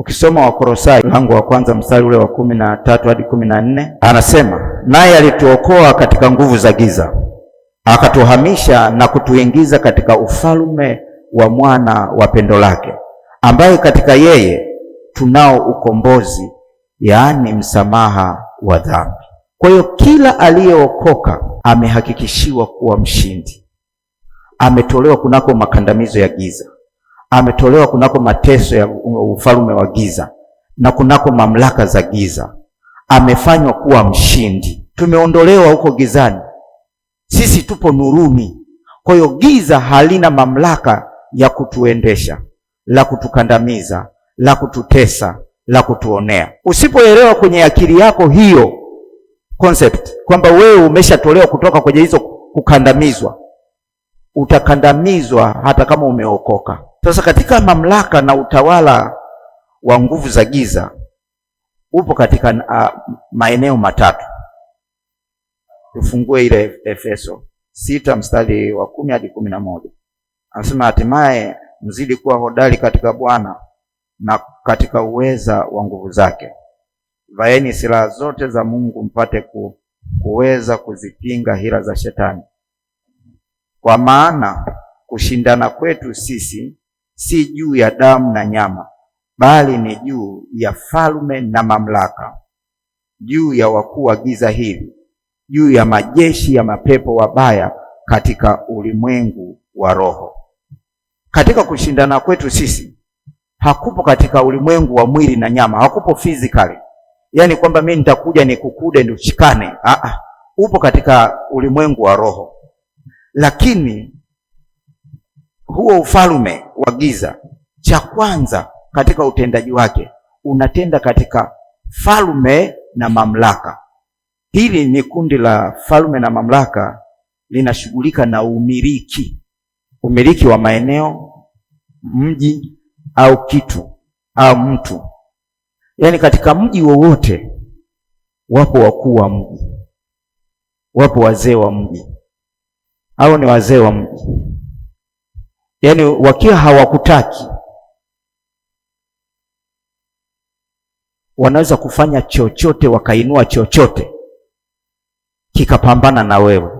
Ukisoma Wakolosai mlango wa kwanza mstari ule wa 13 hadi 14, anasema naye alituokoa katika nguvu za giza, akatuhamisha na kutuingiza katika ufalme wa mwana wa pendo lake, ambaye katika yeye tunao ukombozi, yaani msamaha wa dhambi. Kwa hiyo kila aliyeokoka amehakikishiwa kuwa mshindi. Ametolewa kunako makandamizo ya giza, ametolewa kunako mateso ya ufalme wa giza na kunako mamlaka za giza. Amefanywa kuwa mshindi. Tumeondolewa huko gizani, sisi tupo nuruni. Kwa hiyo giza halina mamlaka ya kutuendesha, la kutukandamiza, la kututesa, la kutuonea. Usipoelewa kwenye akili yako hiyo concept kwamba wewe umeshatolewa kutoka kwenye hizo kukandamizwa, utakandamizwa hata kama umeokoka. Sasa katika mamlaka na utawala wa nguvu za giza upo katika maeneo matatu. Tufungue ile Efeso 6 mstari wa 10 hadi 11. Anasema hatimaye mzidi kuwa hodari katika Bwana na katika uweza wa nguvu zake. Vaeni silaha zote za Mungu mpate kuweza kuzipinga hila za shetani. Kwa maana kushindana kwetu sisi si juu ya damu na nyama, bali ni juu ya falme na mamlaka, juu ya wakuu wa giza hili, juu ya majeshi ya mapepo wabaya katika ulimwengu wa roho. Katika kushindana kwetu sisi hakupo katika ulimwengu wa mwili na nyama, hakupo physically, yaani kwamba mimi nitakuja nikukude ndio ushikane. Upo katika ulimwengu wa roho. Lakini huo ufalme wa giza, cha kwanza katika utendaji wake unatenda katika falme na mamlaka. Hili ni kundi la falme na mamlaka, linashughulika na umiliki wa maeneo, mji au kitu au mtu. Yaani katika mji wowote wapo wakuu wa mji, wapo wazee wa mji, au ni wazee wa mji. Yaani wakiwa hawakutaki, wanaweza kufanya chochote, wakainua chochote kikapambana na wewe.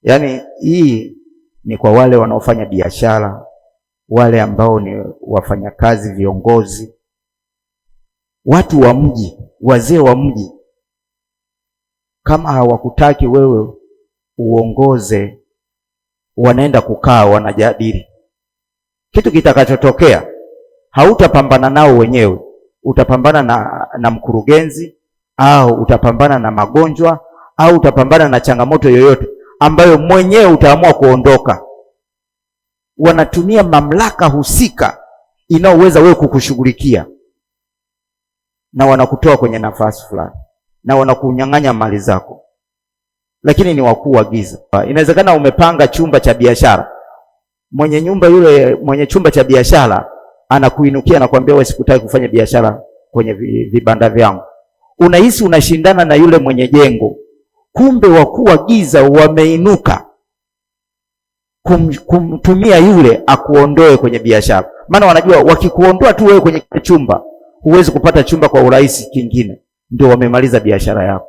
Yaani hii ni kwa wale wanaofanya biashara, wale ambao ni wafanyakazi, viongozi, watu wa mji, wazee wa mji. Kama hawakutaki wewe uongoze, wanaenda kukaa, wanajadili kitu kitakachotokea. Hautapambana nao wenyewe, utapambana na mkurugenzi, au utapambana na magonjwa, au utapambana na changamoto yoyote ambayo mwenyewe utaamua kuondoka. Wanatumia mamlaka husika inaoweza wewe kukushughulikia, na wanakutoa kwenye nafasi fulani, na wanakunyang'anya mali zako. Lakini ni wakuu wa giza. Inawezekana umepanga chumba cha biashara, mwenye nyumba yule, mwenye chumba cha biashara anakuinukia na kuambia wewe, sikutaki kufanya biashara kwenye vibanda vyangu. Unahisi unashindana na yule mwenye jengo, kumbe wakuu wa giza wameinuka kumtumia yule akuondoe kwenye biashara. Maana wanajua wakikuondoa tu wewe kwenye chumba, huwezi kupata chumba kwa urahisi kingine, ndio wamemaliza biashara yako.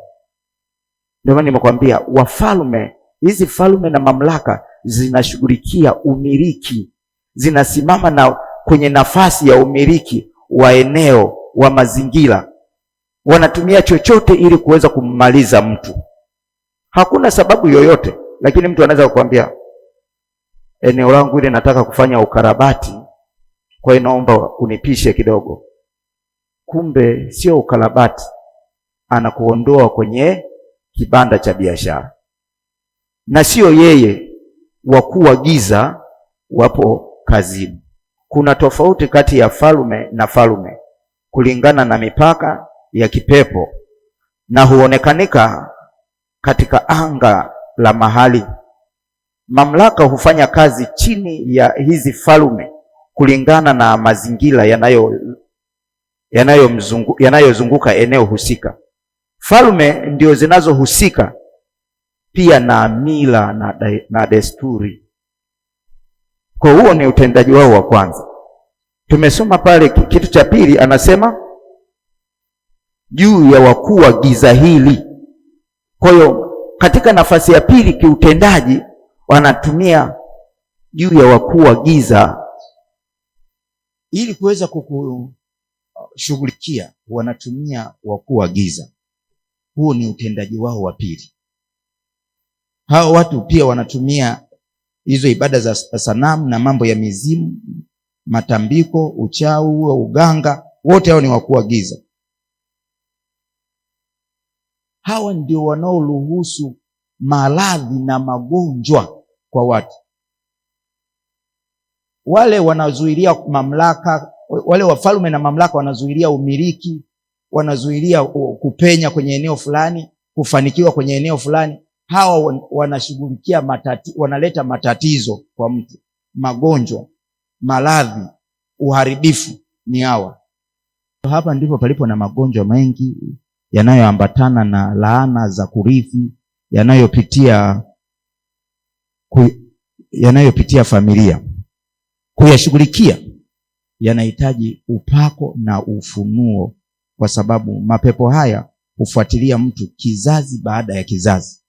Ndio maana nimekwambia wafalme, hizi falme na mamlaka zinashughulikia umiliki, zinasimama na kwenye nafasi ya umiliki wa eneo, wa mazingira. Wanatumia chochote ili kuweza kummaliza mtu. Hakuna sababu yoyote, lakini mtu anaweza kukwambia eneo langu ile nataka kufanya ukarabati, kwa hiyo naomba unipishe kidogo. Kumbe sio ukarabati, anakuondoa kwenye kibanda cha biashara. Na sio yeye, wakuu wa giza wapo kazini. Kuna tofauti kati ya falme na falme kulingana na mipaka ya kipepo, na huonekanika katika anga la mahali. Mamlaka hufanya kazi chini ya hizi falme kulingana na mazingira yanayozunguka eneo husika. Falme ndio zinazohusika pia na mila na desturi. Kwa huo ni utendaji wao wa kwanza. Tumesoma pale kitu cha pili, anasema juu ya wakuu wa giza hili. Kwa hiyo katika nafasi ya pili kiutendaji, wanatumia juu ya wakuu wa giza ili kuweza kukushughulikia. Wanatumia wakuu wa giza, huo ni utendaji wao wa pili. Hao watu pia wanatumia hizo ibada za sanamu na mambo ya mizimu, matambiko, uchawi, uganga, wote hao ni wakuu wa giza. Hawa ndio wanaoruhusu maradhi na magonjwa kwa watu. Wale wanazuilia mamlaka, wale wafalme na mamlaka wanazuilia umiliki, wanazuilia kupenya kwenye eneo fulani, kufanikiwa kwenye eneo fulani. Hawa wanashughulikia wanaleta matatizo kwa mtu, magonjwa, maradhi, uharibifu, ni hawa. Hapa ndipo palipo na magonjwa mengi yanayoambatana na laana za kurithi, yanayopitia familia. Kuyashughulikia yanahitaji upako na ufunuo, kwa sababu mapepo haya hufuatilia mtu kizazi baada ya kizazi.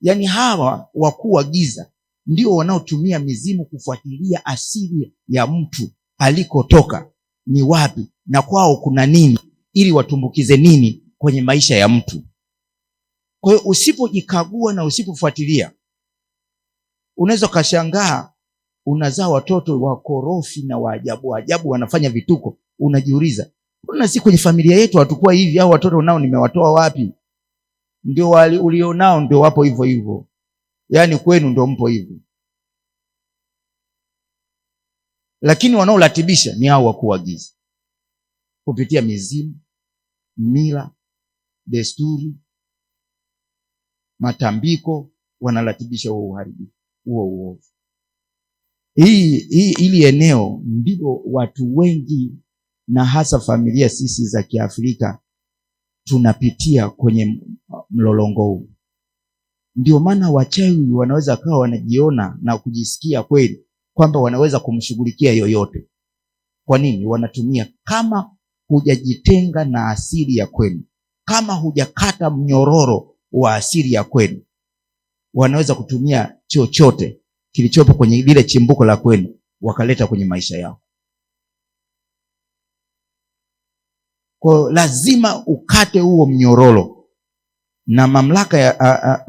Yaani hawa wakuu wa giza ndio wanaotumia mizimu kufuatilia asili ya mtu, alikotoka ni wapi na kwao kuna nini, ili watumbukize nini kwenye maisha ya mtu. Kwa hiyo usipojikagua na usipofuatilia, unaweza kashangaa unazaa watoto wakorofi na waajabu ajabu, wanafanya vituko. Unajiuliza, mbona si kwenye familia yetu hatakuwa hivi? Hao watoto nao nimewatoa wapi? Ndio ulionao ndio wapo hivyo hivyo, yaani kwenu ndio mpo hivyo. Lakini wanaoratibisha ni hao wakuu wa giza, kupitia mizimu, mila, desturi, matambiko, wanaratibisha huo uharibifu, huo uovu. Hili eneo ndilo watu wengi na hasa familia sisi za Kiafrika tunapitia kwenye mlolongo huu. Ndio maana wachawi wanaweza kawa wanajiona na kujisikia kweli kwamba wanaweza kumshughulikia yoyote. Kwa nini? Wanatumia, kama hujajitenga na asili ya kwenu, kama hujakata mnyororo wa asili ya kwenu, wanaweza kutumia chochote kilichopo kwenye lile chimbuko la kwenu wakaleta kwenye maisha yao. Kwa lazima ukate huo mnyororo. Na mamlaka ya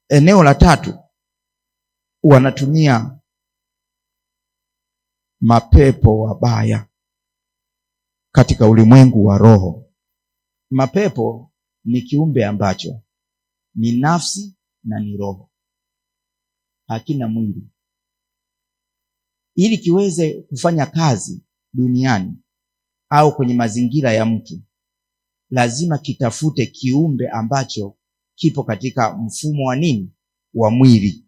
eneo la tatu, wanatumia mapepo wabaya katika ulimwengu wa roho. Mapepo ni kiumbe ambacho ni nafsi na ni roho, hakina mwili. Ili kiweze kufanya kazi duniani au kwenye mazingira ya mtu, lazima kitafute kiumbe ambacho kipo katika mfumo wa nini? Wa mwili.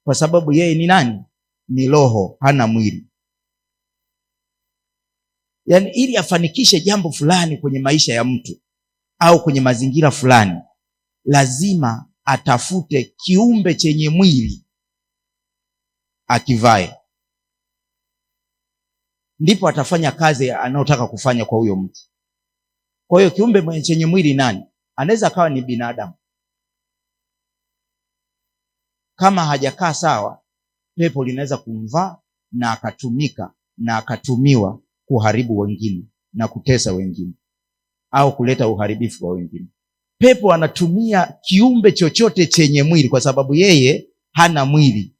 Kwa sababu yeye ni nani? Ni roho, hana mwili. Yaani ili afanikishe jambo fulani kwenye maisha ya mtu au kwenye mazingira fulani, lazima atafute kiumbe chenye mwili akivae, ndipo atafanya kazi anayotaka kufanya kwa huyo mtu. Kwa hiyo kiumbe chenye mwili nani? Anaweza akawa ni binadamu. Kama hajakaa sawa, pepo linaweza kumvaa na akatumika na akatumiwa kuharibu wengine na kutesa wengine au kuleta uharibifu kwa wengine. Pepo anatumia kiumbe chochote chenye mwili kwa sababu yeye hana mwili,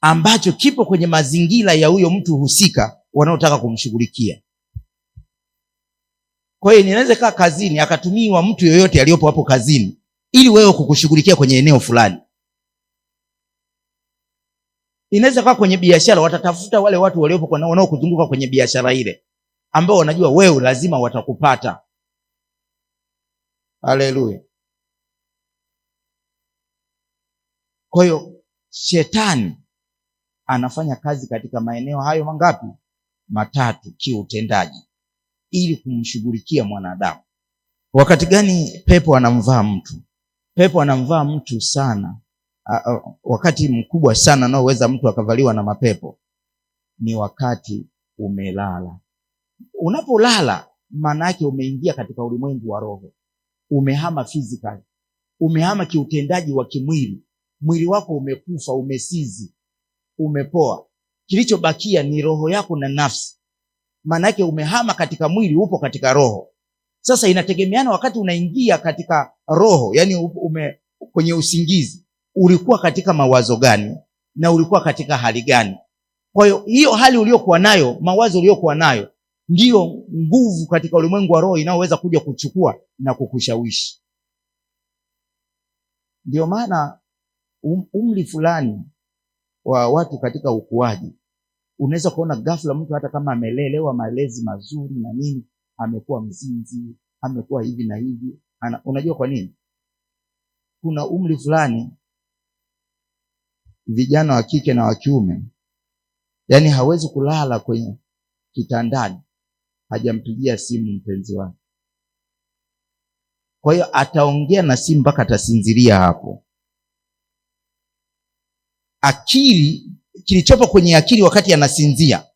ambacho kipo kwenye mazingira ya huyo mtu husika wanaotaka kumshughulikia. Kwa hiyo ninaweza kaa kazini akatumiwa mtu yoyote aliyopo hapo kazini ili wewe kukushughulikia kwenye eneo fulani. Inaweza kaa kwenye biashara, watatafuta wale watu waliopo wanaokuzunguka kwenye biashara ile ambao wanajua wewe lazima watakupata. Haleluya. Kwa hiyo shetani anafanya kazi katika maeneo hayo mangapi? Matatu kiutendaji, ili kumshughulikia mwanadamu. Wakati gani pepo anamvaa mtu? Pepo anamvaa mtu sana wakati mkubwa sana unaoweza mtu akavaliwa na mapepo ni wakati umelala. Unapolala maana yake umeingia katika ulimwengu wa roho, umehama physical, umehama kiutendaji wa kimwili. Mwili wako umekufa, umesizi, umepoa. Kilichobakia ni roho yako na nafsi. Maana yake umehama katika mwili, upo katika roho. Sasa inategemeana wakati unaingia katika roho, yani kwenye usingizi, ulikuwa katika mawazo gani na ulikuwa katika hali gani? Kwa hiyo hali uliokuwa nayo, mawazo uliokuwa nayo, ndiyo nguvu katika ulimwengu wa roho inayoweza kuja kuchukua na kukushawishi. Ndio maana umri fulani wa watu katika ukuaji, unaweza kuona ghafla mtu hata kama amelelewa malezi mazuri na nini, amekuwa mzinzi, amekuwa hivi na hivi. Unajua kwa nini? Kuna umri fulani vijana wa kike na wa kiume, yani hawezi kulala kwenye kitandani hajampigia simu mpenzi wake. Kwa hiyo ataongea na simu mpaka atasinziria hapo. Akili, kilichopo kwenye akili wakati anasinzia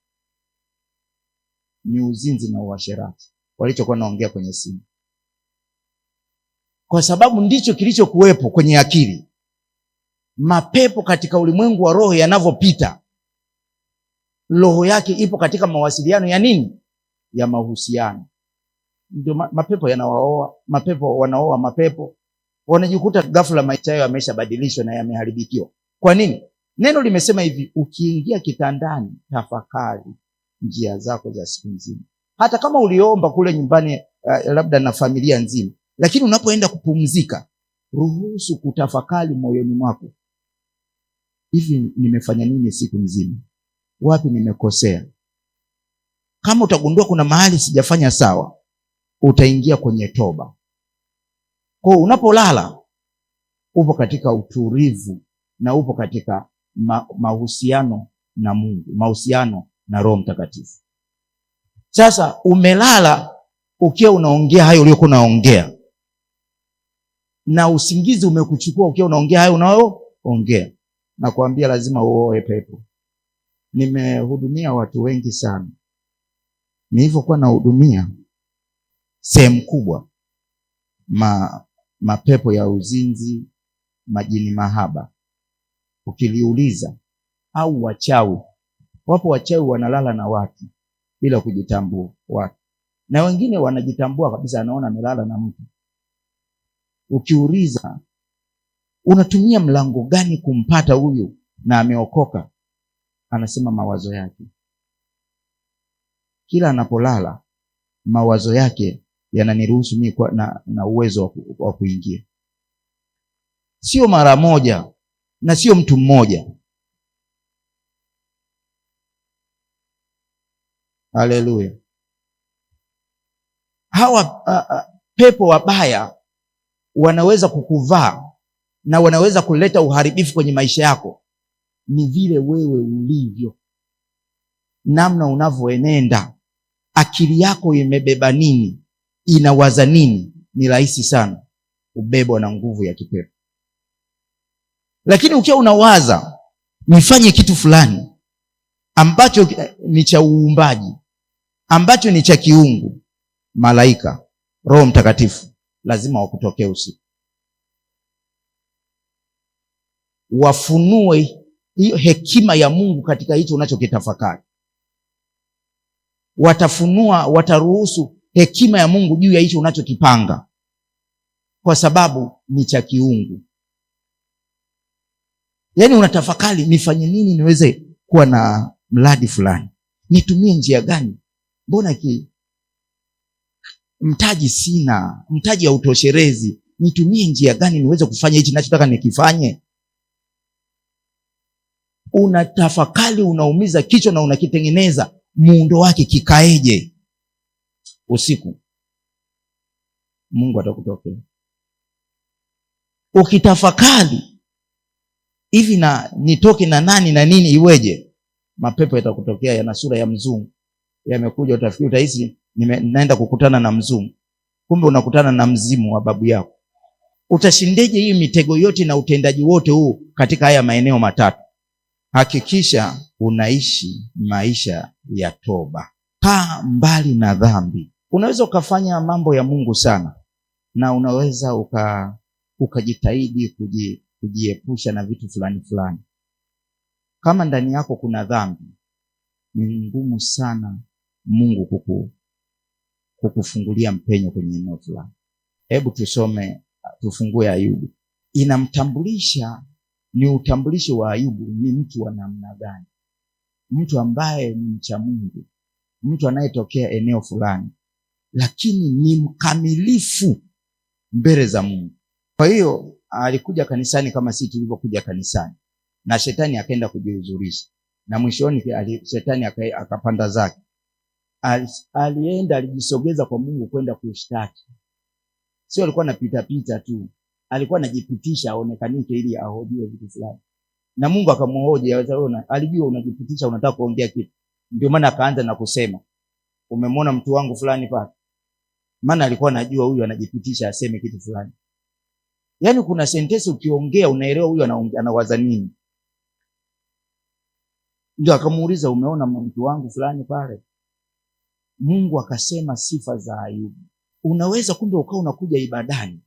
ni uzinzi na uasherati walichokuwa naongea kwenye simu, kwa sababu ndicho kilichokuwepo kwenye akili. Mapepo katika ulimwengu wa roho yanavyopita, roho yake ipo katika mawasiliano ya nini? Ya mahusiano. Ndio mapepo yanawaoa, mapepo wanaoa mapepo, wanajikuta ghafla maisha yao yameshabadilishwa na yameharibikiwa. Kwa nini? Neno limesema hivi, ukiingia kitandani tafakari njia zako za siku nzima. Hata kama uliomba kule nyumbani labda na familia nzima, lakini unapoenda kupumzika, ruhusu kutafakari moyoni mwako, hivi nimefanya nini siku nzima? Wapi nimekosea? Kama utagundua kuna mahali sijafanya sawa, utaingia kwenye toba. Kwa hiyo unapolala upo katika utulivu na upo katika mahusiano na Mungu, mahusiano na Roho Mtakatifu. Sasa umelala ukiwa unaongea hayo uliokuwa unaongea, na usingizi umekuchukua ukiwa unaongea hayo unayoongea, na kuambia lazima uoe pepo. Nimehudumia watu wengi sana. Nilivyokuwa nahudumia sehemu kubwa, mapepo ya uzinzi, majini mahaba, ukiliuliza, au wachawi. Wapo wachawi wanalala na watu bila kujitambua watu, na wengine wanajitambua kabisa, anaona amelala na mtu. Ukiuliza unatumia mlango gani kumpata huyu na ameokoka, anasema mawazo yake. Kila anapolala mawazo yake yananiruhusu mimi na uwezo wa kuingia. Sio mara moja na sio mtu mmoja. Haleluya. Hawa pepo wabaya wanaweza kukuvaa na wanaweza kuleta uharibifu kwenye maisha yako. Ni vile wewe ulivyo, namna unavyoenenda, akili yako imebeba nini, inawaza nini, ni rahisi sana ubebwa na nguvu ya kipepo. Lakini ukiwa unawaza nifanye kitu fulani ambacho ni cha uumbaji, ambacho ni cha kiungu, malaika, Roho Mtakatifu lazima wakutokee usiku, wafunue hiyo hekima ya Mungu katika hicho unachokitafakari. Watafunua, wataruhusu hekima ya Mungu juu ya hicho unachokipanga, kwa sababu ni cha kiungu. Yaani unatafakari, nifanye nini niweze kuwa na mradi fulani, nitumie njia gani? Mbona mtaji sina, mtaji hautoshelezi, nitumie njia gani niweze kufanya hichi ninachotaka nikifanye? Unatafakari, unaumiza kichwa na unakitengeneza muundo wake kikaeje. Usiku Mungu atakutokea. Ukitafakari hivi, na nitoke na nani na nini iweje, mapepo yatakutokea, yana sura ya mzungu, yamekuja, utafikiri, utahisi naenda kukutana na mzungu, kumbe unakutana na mzimu wa babu yako. Utashindeje hii mitego yote na utendaji wote huu katika haya maeneo matatu? Hakikisha unaishi maisha ya toba. Kaa mbali na dhambi. Unaweza ukafanya mambo ya Mungu sana, na unaweza ukajitahidi kujiepusha na vitu fulani fulani. Kama ndani yako kuna dhambi, ni ngumu sana Mungu kukufungulia mpenyo kwenye eneo fulani. Hebu tufungue Ayubu. Inamtambulisha, ni utambulisho wa Ayubu ni mtu wa namna gani? Mtu ambaye ni mcha Mungu, mtu anayetokea eneo fulani, lakini ni mkamilifu mbele za Mungu. Kwa hiyo alikuja kanisani kama sisi tulivyokuja kanisani, na shetani akaenda kujihuzurisha, na mwishoni shetani akapanda zake. Alienda, alijisogeza kwa Mungu kwenda kushtaki. Sio alikuwa anapita pita tu, alikuwa anajipitisha aonekanike ili ahojiwe vitu fulani. Na Mungu akamhoji, alijua unajipitisha, unataka kuongea kitu. Ndio maana akaanza na kusema, umemwona mtu wangu fulani pale? Maana alikuwa anajua huyu anajipitisha aseme kitu fulani. Yaani kuna sentensi ukiongea unaelewa huyu anawaza nini. Ndio akamuuliza, umeona mtu wangu fulani pale? Mungu akasema sifa za Ayubu. Unaweza kumbe ukawa unakuja ibadani,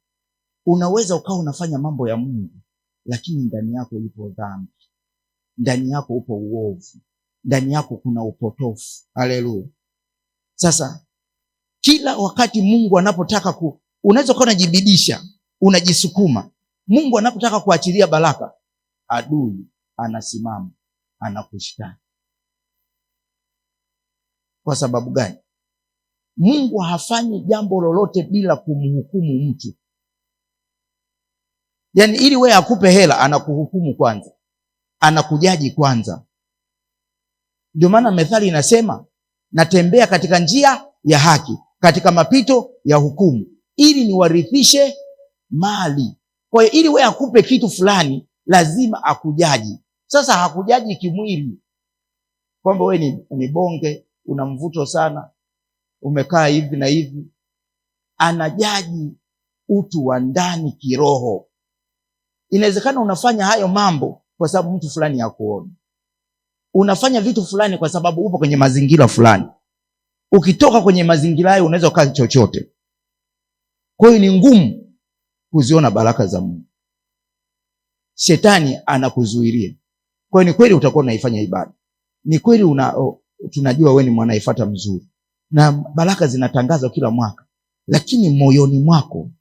unaweza ukawa unafanya mambo ya Mungu, lakini ndani yako ipo dhambi, ndani yako upo uovu, ndani yako kuna upotofu. Haleluya. Sasa kila wakati Mungu anapotaka unaweza kuwa unajibidisha, unajisukuma. Mungu anapotaka kuachilia baraka, adui anasimama, anakushtaki. Kwa sababu gani? Mungu hafanyi jambo lolote bila kumhukumu mtu. Yaani ili wewe akupe hela, anakuhukumu kwanza, anakujaji kwanza. Ndio maana methali inasema, natembea katika njia ya haki, katika mapito ya hukumu, ili niwarithishe mali. Kwa hiyo ili wewe akupe kitu fulani, lazima akujaji. Sasa hakujaji kimwili kwamba wewe ni bonge, una mvuto sana, umekaa hivi na hivi. Anajaji utu wa ndani kiroho. Inawezekana unafanya hayo mambo kwa sababu mtu fulani hakuona. Unafanya vitu fulani kwa sababu upo kwenye mazingira fulani. Ukitoka kwenye mazingira hayo unaweza kukaa chochote. Kwa hiyo ni ngumu kuziona baraka za Mungu. Shetani anakuzuilia. Kwa hiyo ni kweli utakuwa unaifanya ibada. Ni kweli tunajua wewe ni mwanaifata mzuri, na baraka zinatangazwa kila mwaka, lakini moyoni mwako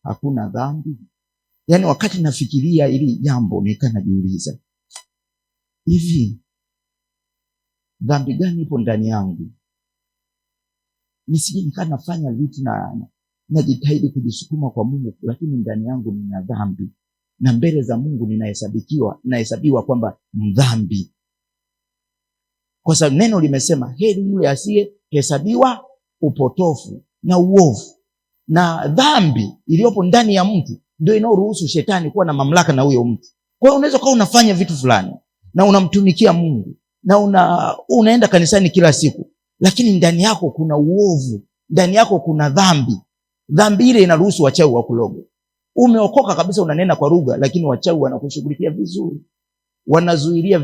hakuna dhambi. Yaani wakati nafikiria ili jambo najiuliza, hivi dhambi gani ipo ndani yangu? Nisije nafanya vitu na najitahidi kujisukuma kwa Mungu, lakini ndani yangu nina dhambi, na mbele za Mungu ninahesabiwa kwamba mdhambi. Kwa sababu neno limesema, heri yule asiyehesabiwa upotofu na uovu. Na dhambi iliyopo ndani ya mtu ndio inayoruhusu shetani kuwa na mamlaka na huyo mtu. Kwa hiyo unaweza kuwa unafanya vitu fulani na unamtumikia Mungu na unaenda kanisani kila siku, lakini ndani yako kuna uovu, ndani yako kuna dhambi. Dhambi ile inaruhusu wachawi wakuloge. Umeokoka kabisa, unanena kwa lugha, lakini wachawi wanakushughulikia vizuri. Wanazuilia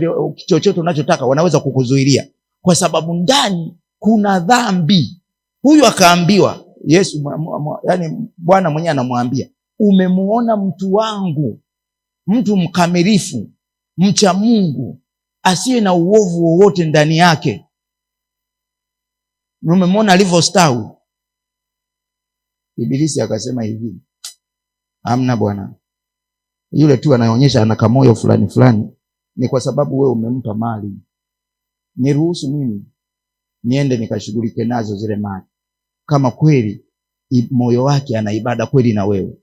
chochote unachotaka, wanaweza kukuzuilia kwa sababu ndani kuna dhambi. Huyu akaambiwa, Yesu yani Bwana mwenyewe anamwambia, umemuona mtu wangu, mtu mkamilifu, mcha Mungu, asiye na uovu wowote ndani yake. Umemwona alivyostawi. Ibilisi akasema hivi, hamna bwana, yule tu anaonyesha ana kamoyo fulani fulani, ni kwa sababu wewe umempa mali. Niruhusu mimi niende nikashughulike nazo zile mali, kama kweli moyo wake ana ibada kweli na wewe.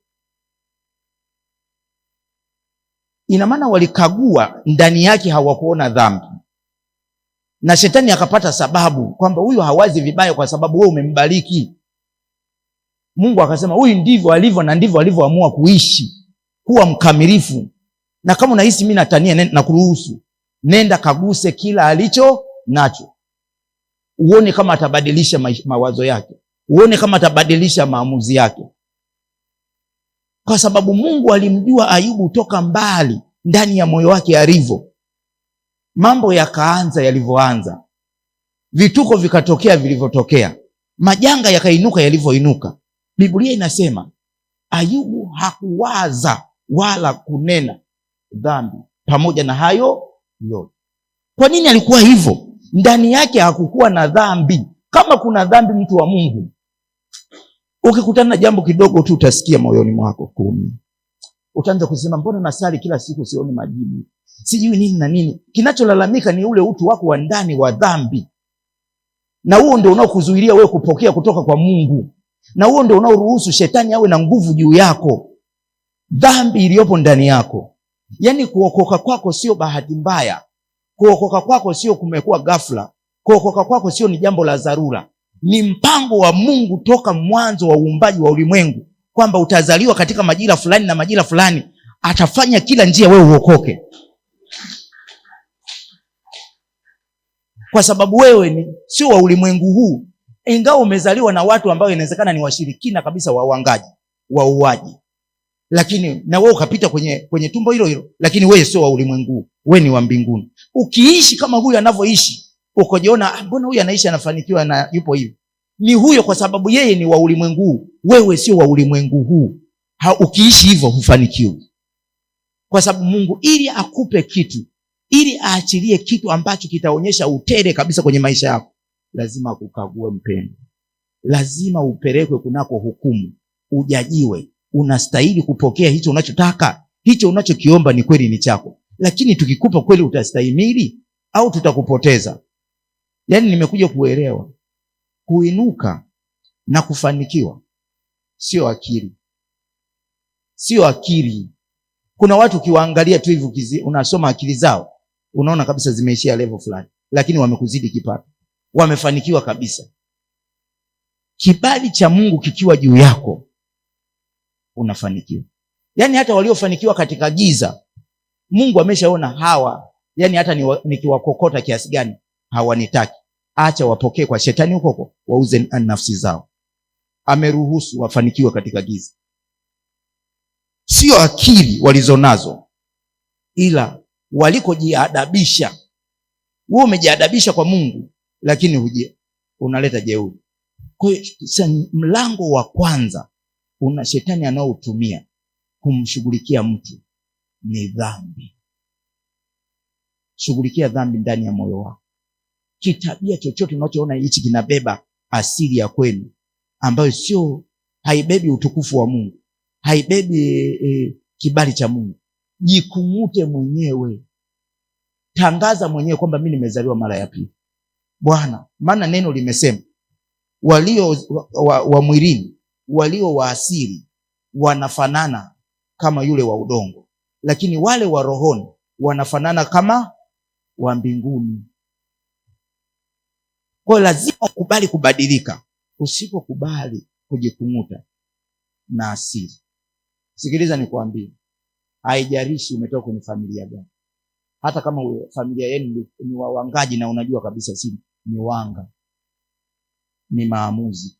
Ina maana walikagua ndani yake, hawakuona dhambi, na shetani akapata sababu kwamba huyu hawazi vibaya kwa sababu wewe umembariki. Mungu akasema huyu ndivyo alivyo na ndivyo alivyoamua kuishi, kuwa mkamilifu. Na kama unahisi mimi natania, na kuruhusu nenda kaguse kila alicho nacho, uone kama atabadilisha mawazo yake, uone kama atabadilisha maamuzi yake. Kwa sababu Mungu alimjua Ayubu toka mbali ndani ya moyo wake alivyo. Mambo yakaanza yalivyoanza, vituko vikatokea vilivyotokea, majanga yakainuka yalivyoinuka. Biblia inasema Ayubu hakuwaza wala kunena dhambi pamoja na hayo yote. Kwa nini alikuwa hivyo? Ndani yake hakukuwa na dhambi. Kama kuna dhambi, mtu wa Mungu, ukikutana na jambo kidogo tu utasikia moyoni mwako kuumia. Utaanza kusema mbona nasali kila siku sioni majibu, sijui nini na nini. Kinacholalamika ni ule utu wako wa ndani wa dhambi, na huo ndio unaokuzuilia wewe kupokea kutoka kwa Mungu, na huo ndio unaoruhusu shetani awe na nguvu juu yako. Dhambi iliyopo ndani yako. Yaani kuokoka kwako sio bahati mbaya. Kuokoka kwako sio kumekuwa ghafla. Kuokoka kwako sio ni jambo la dharura. Ni mpango wa Mungu toka mwanzo wa uumbaji wa ulimwengu, kwamba utazaliwa katika majira fulani na majira fulani atafanya kila njia wewe uokoke. Kwa sababu wewe ni sio wa ulimwengu huu. Ingawa umezaliwa na watu ambao inawezekana ni washirikina kabisa, wawangaji, wauaji, lakini na wewe ukapita kwenye tumbo hilo hilo, lakini wewe sio wa ulimwengu, wewe ni wa mbinguni. Ukiishi kama huyu anavyoishi, ukojiona mbona huyu anaishi anafanikiwa na yupo hivi, ni huyo kwa sababu yeye ni wa ulimwengu, wewe sio wa ulimwengu huu. Ukiishi hivyo hufanikiwi. Kwa sababu Mungu ili akupe kitu, ili aachilie kitu ambacho kitaonyesha utere kabisa kwenye maisha yako, lazima akukague mpendo. Lazima upelekwe kunako hukumu, ujajiwe. Unastahili kupokea hicho unachotaka, hicho unachokiomba ni kweli ni chako. Lakini tukikupa kweli utastahimili au tutakupoteza? Yaani nimekuja kuelewa, kuinuka na kufanikiwa sio akili. Sio akili. Kuna watu ukiwaangalia tu hivi, unasoma akili zao, unaona kabisa zimeishia level fulani, lakini wamekuzidi kipato, wamefanikiwa kabisa. Kibali cha Mungu kikiwa juu yako, unafanikiwa. Yaani hata waliofanikiwa katika giza, Mungu ameshaona hawa, yaani hata nikiwakokota kiasi gani hawanitaki, acha wapokee kwa shetani huko, wauze nafsi zao. Ameruhusu wafanikiwe katika giza. Sio akili walizonazo, ila walikojiadabisha. Wewe umejiadabisha kwa Mungu, lakini unaleta jeuri. Kwa hiyo mlango wa kwanza shetani anaotumia kumshughulikia mtu ni dhambi. Shughulikia dhambi ndani ya moyo wako. Kitabia chochote unachoona hichi kinabeba asili ya kwenu, ambayo sio, haibebi utukufu wa Mungu, haibebi kibali cha Mungu, jikungute mwenyewe. Tangaza mwenyewe kwamba mimi nimezaliwa mara ya pili. Bwana, maana neno limesema walio wa mwilini, walio wa asili wanafanana kama yule wa udongo, lakini wale wa rohoni wanafanana kama wa mbinguni. Kwa lazima ukubali kubadilika. Usipokubali kujikung'uta na asili, sikiliza nikwambie, haijalishi umetoka kwenye familia gani. Hata kama familia yenu ni wawangaji na unajua kabisa si ni wanga, ni maamuzi.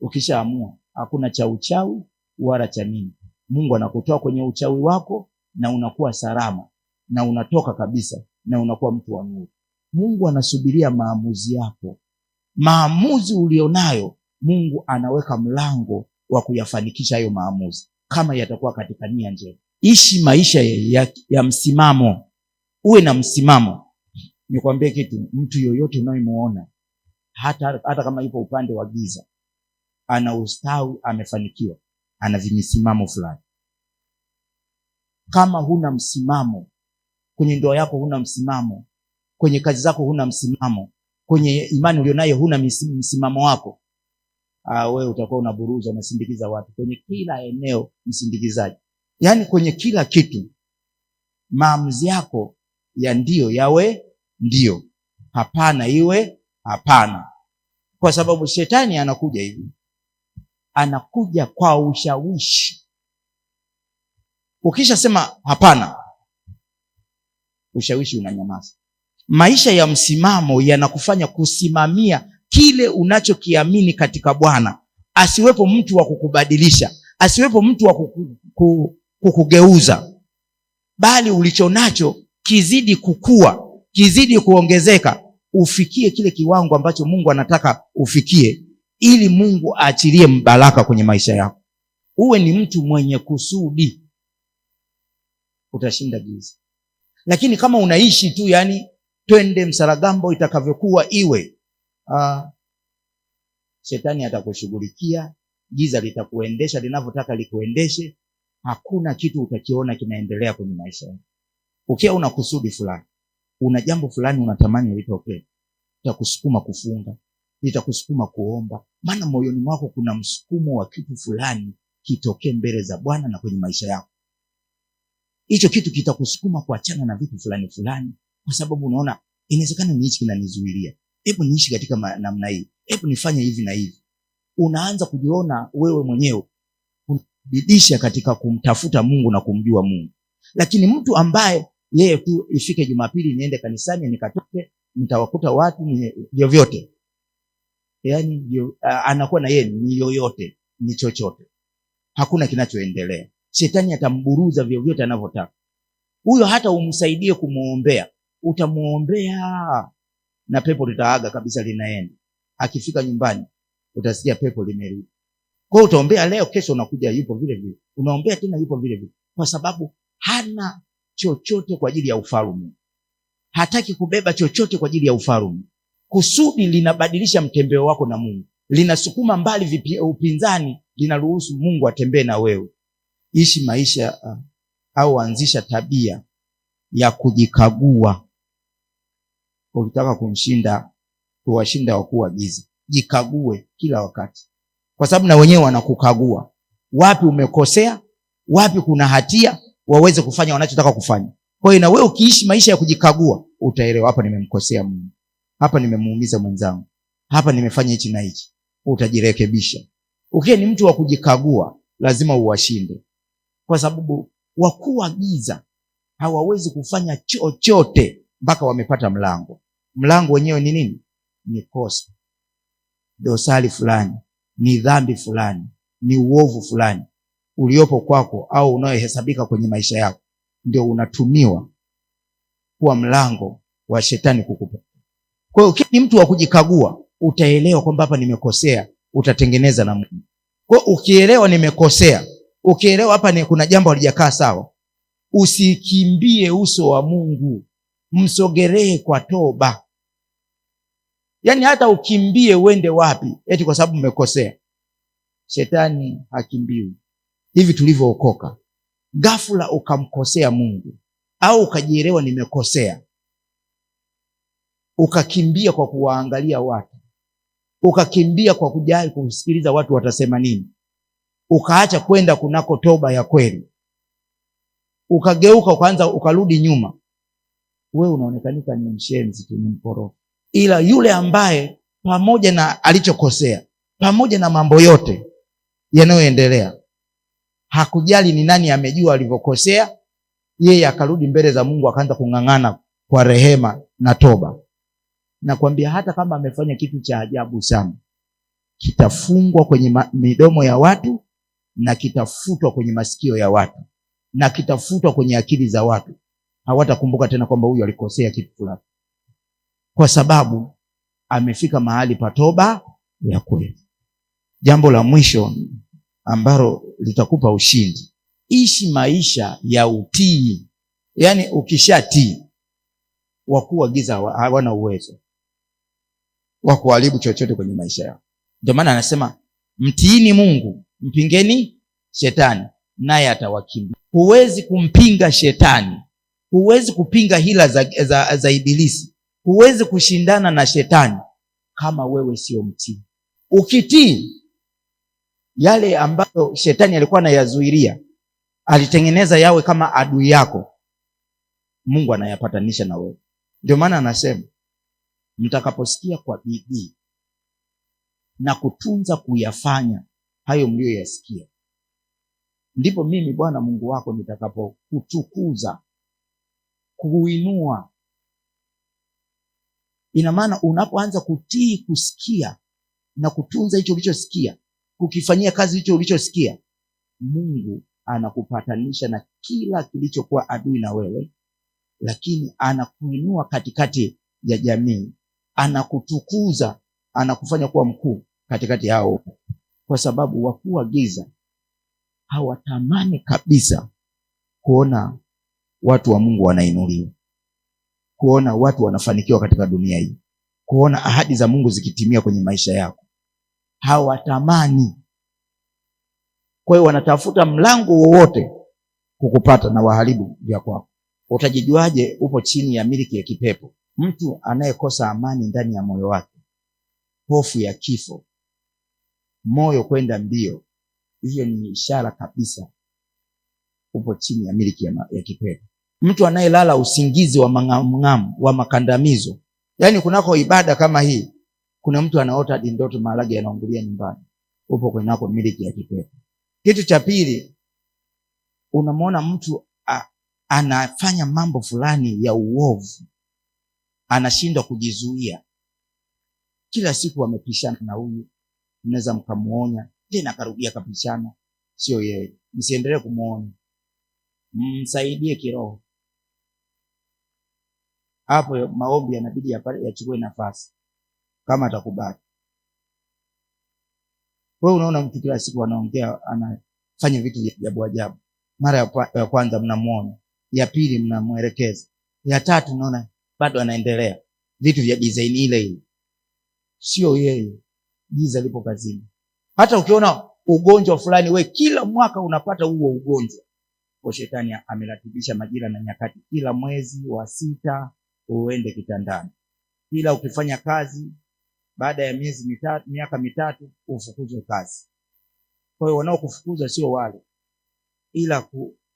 Ukishaamua hakuna cha uchawi wala cha nini. Mungu anakutoa kwenye uchawi wako na unakuwa salama, na unatoka kabisa na unakuwa mtu wa nuru. Mungu anasubiria maamuzi yako. Maamuzi ulionayo, Mungu anaweka mlango wa kuyafanikisha hayo maamuzi, kama yatakuwa katika nia njema. Ishi maisha ya msimamo. Uwe na msimamo. Nikwambie kitu, mtu yoyote unayemuona, hata kama yupo upande wa giza, ana ustawi, amefanikiwa, ana vimisimamo fulani. Kama huna msimamo, kwenye ndoa yako huna msimamo, kwenye kazi zako huna msimamo, kwenye imani ulionayo huna msimamo wako, wewe utakuwa unaburuza, unasindikiza watu kwenye kila eneo, msindikizaji. Yaani kwenye kila kitu maamuzi yako ya ndio yawe ndio, hapana iwe hapana. Kwa sababu shetani anakuja hivi, anakuja kwa ushawishi. Ukisha sema hapana, ushawishi unanyamaza. Maisha ya msimamo yanakufanya kusimamia kile unachokiamini katika Bwana. Asiwepo mtu wa kukubadilisha, asiwepo mtu wa kukugeuza, bali ulichonacho kizidi kukua, kizidi kuongezeka, ufikie kile kiwango ambacho Mungu anataka ufikie, ili Mungu aachilie mbaraka kwenye maisha yako. Uwe ni mtu mwenye kusudi, utashinda giza. Lakini kama unaishi tu yani twende msaragambo itakavyokuwa iwe, shetani atakushughulikia, giza litakuendesha linavyotaka likuendeshe. Hakuna kitu utakiona kinaendelea kwenye maisha yako. Ukiwa una kusudi fulani, una jambo fulani unatamani litokee, litakusukuma kufunga, litakusukuma kuomba, maana moyoni mwako kuna msukumo wa kitu fulani kitokee mbele za Bwana na kwenye maisha yako. Hicho kitu kitakusukuma kuachana na vitu fulani fulani, kwa sababu unaona inawezekana ni hichi kinanizuilia, hebu niishi katika namna hii, hebu nifanye hivi na hivi. Unaanza kujiona wewe mwenyewe bidisha katika kumtafuta Mungu na kumjua Mungu. Lakini mtu ambaye yeye tu ifike Jumapili niende kanisani nikatoke, nitawakuta watu ni vyovyote, yani anakuwa na yeye ni yoyote, ni chochote, hakuna kinachoendelea. Shetani atamburuza vyovyote anavyotaka. Huyo hata umsaidie kumuombea, utamuombea na pepo litaaga kabisa, linaenda. Akifika nyumbani utasikia pepo limerudi. Kwa hiyo utaombea leo, kesho unakuja yupo vile vile, unaombea tena yupo vile vile, kwa sababu hana chochote kwa ajili ya ufalme. Hataki kubeba chochote kwa ajili ya ufalme. Kusudi linabadilisha mtembeo wako na Mungu, linasukuma mbali upinzani, linaruhusu Mungu atembee na wewe. Ishi maisha au anzisha tabia ya kujikagua. Ukitaka kuwashinda wakuu wa giza, jikague kila wakati, kwa sababu na wenyewe wanakukagua. Wapi umekosea, wapi kuna hatia, waweze kufanya wanachotaka kufanya. Kwa hiyo na wewe ukiishi maisha ya kujikagua, utaelewa hapa nimemkosea Mungu, hapa nimemuumiza mwenzangu, hapa nimefanya hichi na hichi, utajirekebisha. Ukiwa ni mtu wa kujikagua, lazima uwashinde, kwa sababu wakuu wa giza hawawezi kufanya chochote mpaka wamepata mlango. Mlango wenyewe ni nini? Ni kosa, dosari fulani, ni dhambi fulani, ni uovu fulani uliopo kwako au unaohesabika kwenye maisha yako, ndio unatumiwa kuwa mlango wa shetani kukupa. Kwa hiyo ni mtu wa kujikagua, utaelewa kwamba hapa nimekosea, utatengeneza na Mungu. Kwa hiyo ukielewa nimekosea, ukielewa hapa kuna jambo halijakaa sawa, usikimbie uso wa Mungu, msogelee kwa toba. Yaani hata ukimbie uende wapi eti kwa sababu umekosea, shetani hakimbiwi. Hivi tulivyookoka, ghafla ukamkosea Mungu au ukajielewa nimekosea, ukakimbia kwa kuwaangalia watu, ukakimbia kwa kujali kusikiliza watu watasema nini, ukaacha kwenda kunako toba ya kweli, ukageuka ukaanza ukarudi nyuma, wewe unaonekanika ni mshenzi tu, ni mkorofi. Ila yule ambaye pamoja na alichokosea, pamoja na mambo yote yanayoendelea, hakujali ni nani amejua alivyokosea, yeye akarudi mbele za Mungu akaanza kung'ang'ana kwa rehema na toba. Nakwambia hata kama amefanya kitu cha ajabu sana, kitafungwa kwenye midomo ya watu na kitafutwa kwenye masikio ya watu na kitafutwa kwenye akili za watu. Hawatakumbuka tena kwamba huyu alikosea kitu fulani, kwa sababu amefika mahali pa toba ya kweli. Jambo la mwisho ambalo litakupa ushindi, ishi maisha ya utii. Yaani ukishatii, wakuu wa giza hawana uwezo wa kuharibu chochote kwenye maisha yao. Ndio maana anasema mtiini Mungu, mpingeni shetani naye atawakimbia. Huwezi kumpinga shetani, huwezi kupinga hila za ibilisi, huwezi kushindana na shetani kama wewe sio mtii. Ukitii yale ambayo shetani alikuwa anayazuilia, alitengeneza yawe kama adui yako, Mungu anayapatanisha na wewe. Ndio maana anasema mtakaposikia kwa bidii na kutunza kuyafanya hayo mlioyasikia, ndipo mimi Bwana Mungu wako nitakapokutukuza, kuinua. Ina maana unapoanza kutii, kusikia na kutunza hicho ulichosikia, kukifanyia kazi hicho ulichosikia, Mungu anakupatanisha na kila kilichokuwa adui na wewe, lakini anakuinua katikati ya jamii, anakutukuza, anakufanya kuwa mkuu katikati yao, kwa sababu wakuu wa giza hawatamani kabisa kuona watu wa Mungu wanainuliwa, kuona watu wanafanikiwa katika dunia hii, kuona ahadi za Mungu zikitimia kwenye maisha yako. Hawatamani. Kwa hiyo wanatafuta mlango wowote kukupata na waharibu vya kwako. Utajijuaje upo chini ya miliki ya kipepo? Mtu anayekosa amani ndani ya moyo wake, hofu ya kifo, moyo kwenda mbio, hiyo ni ishara kabisa upo chini ya miliki ya kipepo. Mtu anayelala usingizi wa mang'amu wa makandamizo, yaani kunako ibada kama hii, kuna mtu anaota hadi ndoto maharage yanaungulia nyumbani, upo kwenako miliki ya kipepo. Kitu cha pili, unamwona mtu anafanya mambo fulani ya uovu, anashindwa kujizuia, kila siku amepishana na huyu, mnaweza mkamuonya tena akarudia kapishana, sio yeye, msiendelee kumuonya, msaidie kiroho. Hapo maombi yanabidi yachukue nafasi kama atakubali. Wewe unaona mtu kila siku anaongea, anafanya vitu vya ajabu ajabu. Mara ya kwanza mnamuona, ya pili mnamuelekeza, ya tatu unaona bado anaendelea vitu vya design ile ile, sio yeye. Giza lipo kazini. Hata ukiona ugonjwa fulani, we kila mwaka unapata huo ugonjwa, kwa shetani ameratibisha majira na nyakati, kila mwezi wa 6 uende kitandani. Kila ukifanya kazi, baada ya miaka 3 ufukuzwe kazi. Kwa hiyo wanaokufukuza sio wale, ila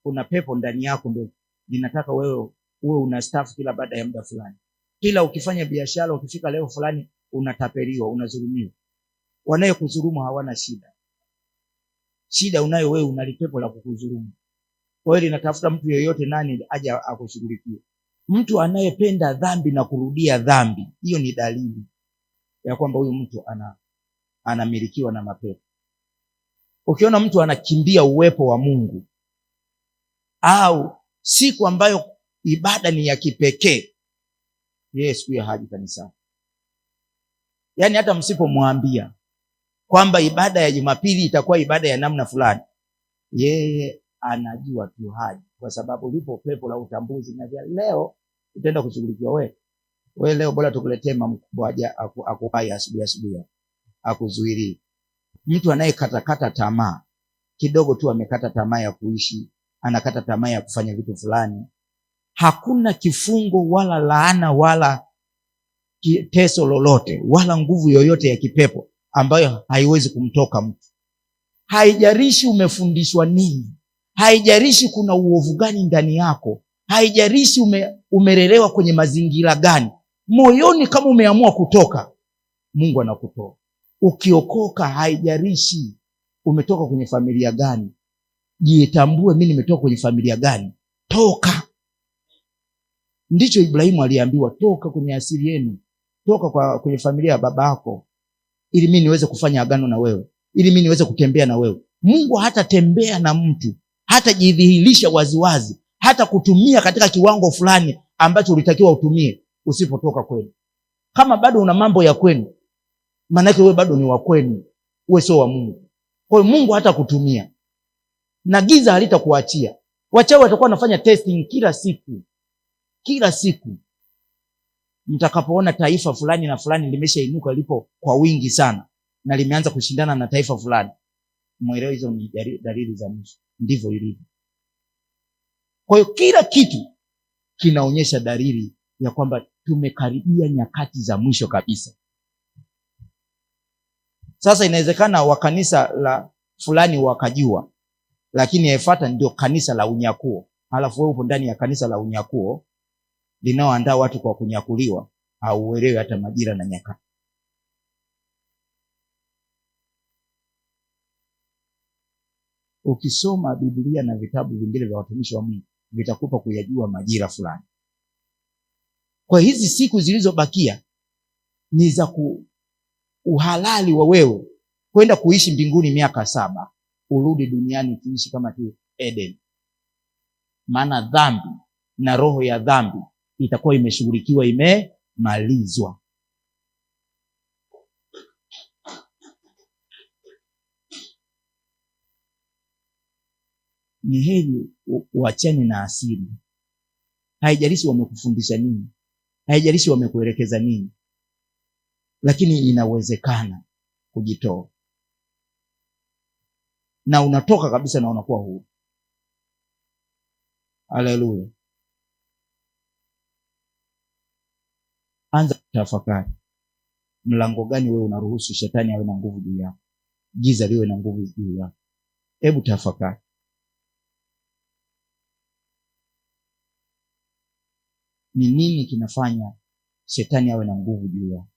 kuna pepo ndani yako ndio linataka wewe uwe una staff kila baada ya muda fulani. Kila ukifanya biashara, ukifika leo fulani unatapeliwa, unazulumiwa. Wanayekudhulumu hawana shida. Shida unayo wewe, unalipepo la kukudhulumu. Kwa hiyo linatafuta mtu yeyote nani aje akushughulikie. Mtu anayependa dhambi na kurudia dhambi, hiyo ni dalili ya kwamba huyu mtu anamilikiwa na mapepo. Ukiona mtu anakimbia uwepo wa Mungu, au siku ambayo ibada ni ya kipekee, yeye siku ya haji kanisani. Yaani hata msipomwambia kwamba ibada ya Jumapili itakuwa ibada ya namna fulani, yeye anajua tu haji, kwa sababu lipo pepo la utambuzi na leo utaenda kushughulikiwa wewe leo bora tukuletee mkubwa aje akupai asubuhi akuzuilie. Mtu anayekatakata tamaa kidogo tu, amekata tamaa ya kuishi, anakata tamaa ya kufanya vitu fulani, hakuna kifungo wala laana wala teso lolote wala nguvu yoyote ya kipepo ambayo haiwezi kumtoka mtu. Haijarishi umefundishwa nini, haijarishi kuna uovu gani ndani yako, haijarishi umelelewa kwenye mazingira gani, moyoni kama umeamua kutoka, Mungu anakutoa. Ukiokoka, haijarishi umetoka kwenye familia gani, jitambue, mimi nimetoka kwenye familia gani, toka. Ndicho Ibrahimu aliambiwa, toka kwenye asili yenu, toka kwenye familia ya babako, ili mimi niweze kufanya agano na wewe, ili mimi niweze kutembea na wewe. Mungu hatatembea na mtu, hatajidhihirisha waziwazi, hata kutumia katika kiwango fulani ambacho ulitakiwa utumie usipotoka kwenu. Kama bado una mambo ya kwenu, maana yake wewe bado ni wa kwenu, wewe sio wa Mungu. Kwa hiyo Mungu hata kutumia, na giza halitakuachia. Wachawi watakuwa wanafanya testing kila siku. Mtakapoona taifa fulani na fulani limeshainuka, lipo kwa wingi sana na limeanza kushindana na taifa fulani, mwelewe hizo ni dalili za mwisho. Ndivyo ilivyo. Kwa hiyo kila kitu kinaonyesha dalili ya kwamba tumekaribia nyakati za mwisho kabisa. Sasa inawezekana wa kanisa la fulani wakajua, lakini yafuata ndio kanisa la unyakuo. Halafu wewe upo ndani ya kanisa la unyakuo linaoandaa watu kwa kunyakuliwa, au uelewe hata majira na nyakati. Ukisoma Biblia na vitabu vingine vya watumishi wa Mungu, vitakupa kuyajua majira fulani. Kwa hizi siku zilizobakia ni za uhalali wa wewe kwenda kuishi mbinguni miaka 7. urudi duniani kuishi kama tu Eden, maana dhambi na roho ya dhambi itakuwa imeshughulikiwa, imemalizwa. Ni heri uachane na asili. Haijalishi wamekufundisha nini, haijalishi wamekuelekeza nini, lakini inawezekana kujitoa na unatoka kabisa na unakuwa huru. Haleluya. Anza kutafakari, mlango gani wewe unaruhusu shetani awe na nguvu juu yako, giza liwe na nguvu juu yako? Hebu tafakari. Ni nini kinafanya shetani awe na nguvu juu yako?